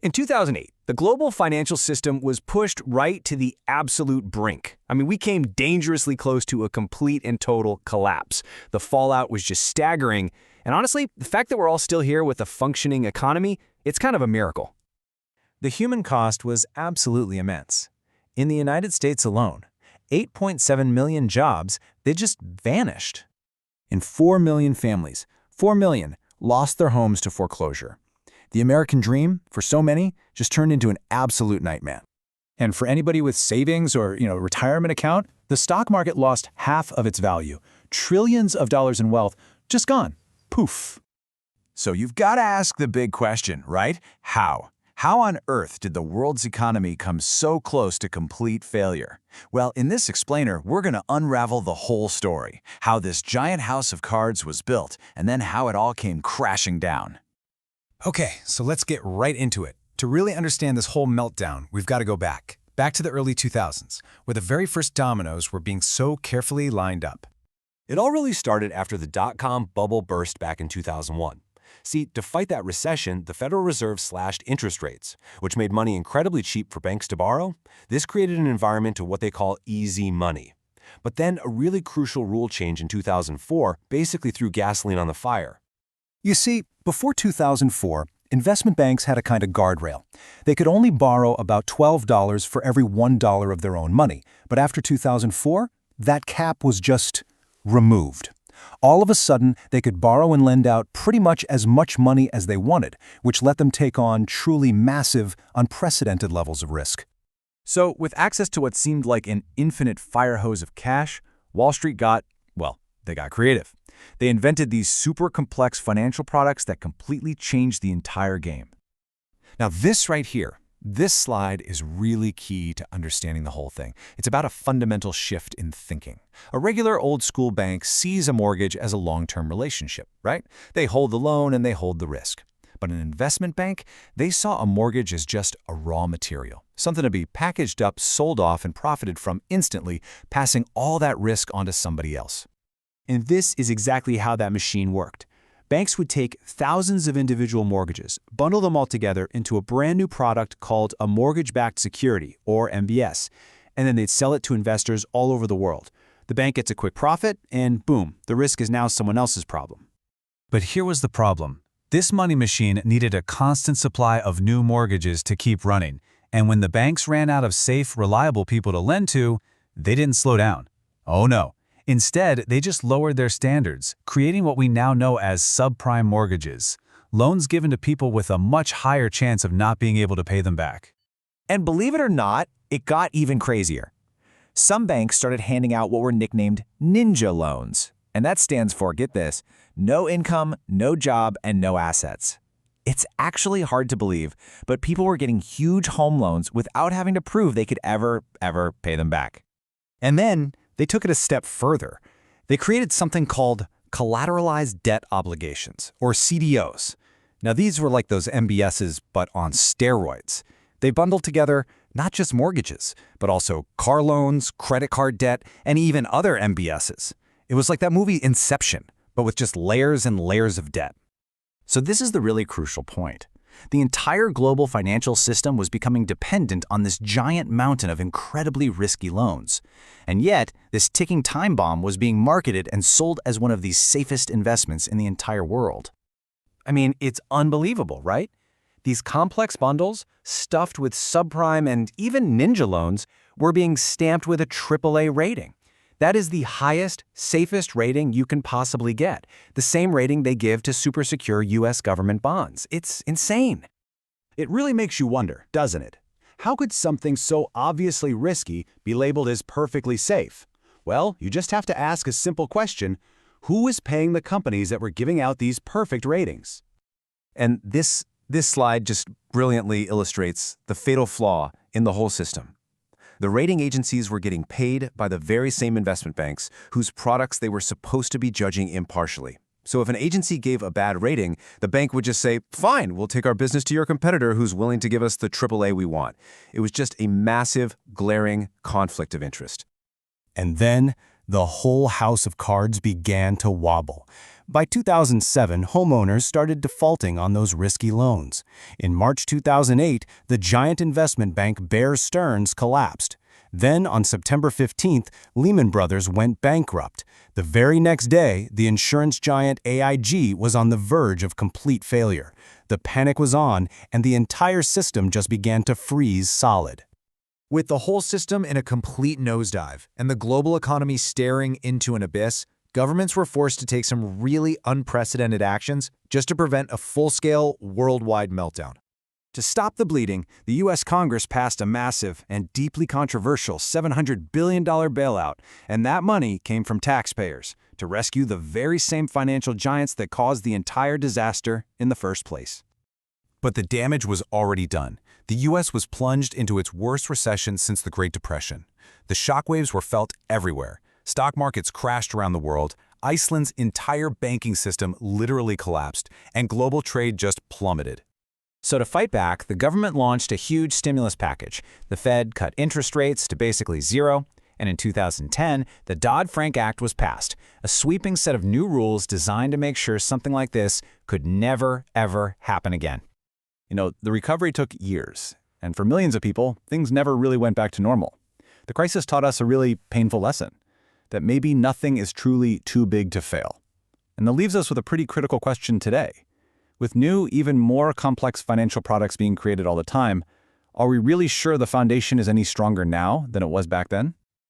In 2008, the global financial system was pushed right to the absolute brink. I mean, we came dangerously close to a complete and total collapse. The fallout was just staggering. And honestly, the fact that we're all still here with a functioning economy, it's kind of a miracle. The human cost was absolutely immense. In the United States alone, 8.7 million jobs, they just vanished. And 4 million families, 4 million, lost their homes to foreclosure. The American dream, for so many, just turned into an absolute nightmare. And for anybody with savings or, retirement account, the stock market lost half of its value. Trillions of dollars in wealth just gone. Poof. So you've got to ask the big question, right? How? How on earth did the world's economy come so close to complete failure? Well, in this explainer, we're going to unravel the whole story, how this giant house of cards was built, and then how it all came crashing down. Okay, so let's get right into it. To really understand this whole meltdown, we've got to go back to the early 2000s, where the very first dominoes were being so carefully lined up. It all really started after the dot-com bubble burst back in 2001. See, to fight that recession, the Federal Reserve slashed interest rates, which made money incredibly cheap for banks to borrow. This created an environment of what they call easy money. But then a really crucial rule change in 2004 basically threw gasoline on the fire. You see, before 2004, investment banks had a kind of guardrail. They could only borrow about $12 for every $1 of their own money. But after 2004, that cap was just removed. All of a sudden, they could borrow and lend out pretty much as much money as they wanted, which let them take on truly massive, unprecedented levels of risk. So, with access to what seemed like an infinite fire hose of cash, Wall Street got creative. They invented these super complex financial products that completely changed the entire game. Now, this right here, this slide is really key to understanding the whole thing. It's about a fundamental shift in thinking. A regular old-school bank sees a mortgage as a long-term relationship, right? They hold the loan and they hold the risk. But an investment bank, they saw a mortgage as just a raw material, something to be packaged up, sold off, and profited from instantly, passing all that risk onto somebody else. And this is exactly how that machine worked. Banks would take thousands of individual mortgages, bundle them all together into a brand new product called a mortgage-backed security, or MBS, and then they'd sell it to investors all over the world. The bank gets a quick profit, and boom, the risk is now someone else's problem. But here was the problem. This money machine needed a constant supply of new mortgages to keep running, and when the banks ran out of safe, reliable people to lend to, they didn't slow down. Oh no. Instead, they just lowered their standards, creating what we now know as subprime mortgages, loans given to people with a much higher chance of not being able to pay them back. And believe it or not, it got even crazier. Some banks started handing out what were nicknamed ninja loans. And that stands for, get this, no income, no job, and no assets. It's actually hard to believe, but people were getting huge home loans without having to prove they could ever pay them back. And then they took it a step further. They created something called collateralized debt obligations, or CDOs. Now, these were like those MBSs, but on steroids. They bundled together not just mortgages, but also car loans, credit card debt, and even other MBSs. It was like that movie Inception, but with just layers and layers of debt. So this is the really crucial point. The entire global financial system was becoming dependent on this giant mountain of incredibly risky loans. And yet, this ticking time bomb was being marketed and sold as one of the safest investments in the entire world. I mean, it's unbelievable, right? These complex bundles, stuffed with subprime and even ninja loans, were being stamped with a AAA rating. That is the highest, safest rating you can possibly get, the same rating they give to super secure U.S. government bonds. It's insane. It really makes you wonder, doesn't it? How could something so obviously risky be labeled as perfectly safe? Well, you just have to ask a simple question: who is paying the companies that were giving out these perfect ratings? And this slide just brilliantly illustrates the fatal flaw in the whole system. The rating agencies were getting paid by the very same investment banks whose products they were supposed to be judging impartially. So if an agency gave a bad rating, the bank would just say, fine, we'll take our business to your competitor who's willing to give us the AAA we want. It was just a massive, glaring conflict of interest. And then the whole house of cards began to wobble. By 2007, homeowners started defaulting on those risky loans. In March 2008, the giant investment bank Bear Stearns collapsed. Then, on September 15th, Lehman Brothers went bankrupt. The very next day, the insurance giant AIG was on the verge of complete failure. The panic was on, and the entire system just began to freeze solid. With the whole system in a complete nosedive and the global economy staring into an abyss, governments were forced to take some really unprecedented actions just to prevent a full-scale, worldwide meltdown. To stop the bleeding, the U.S. Congress passed a massive and deeply controversial $700 billion bailout, and that money came from taxpayers to rescue the very same financial giants that caused the entire disaster in the first place. But the damage was already done. The U.S. was plunged into its worst recession since the Great Depression. The shockwaves were felt everywhere. Stock markets crashed around the world, Iceland's entire banking system literally collapsed, and global trade just plummeted. So to fight back, the government launched a huge stimulus package. The Fed cut interest rates to basically zero, and in 2010, the Dodd-Frank Act was passed, a sweeping set of new rules designed to make sure something like this could never, ever happen again. You know, the recovery took years, and for millions of people, things never really went back to normal. The crisis taught us a really painful lesson, that maybe nothing is truly too big to fail. And that leaves us with a pretty critical question today. With new, even more complex financial products being created all the time, are we really sure the foundation is any stronger now than it was back then?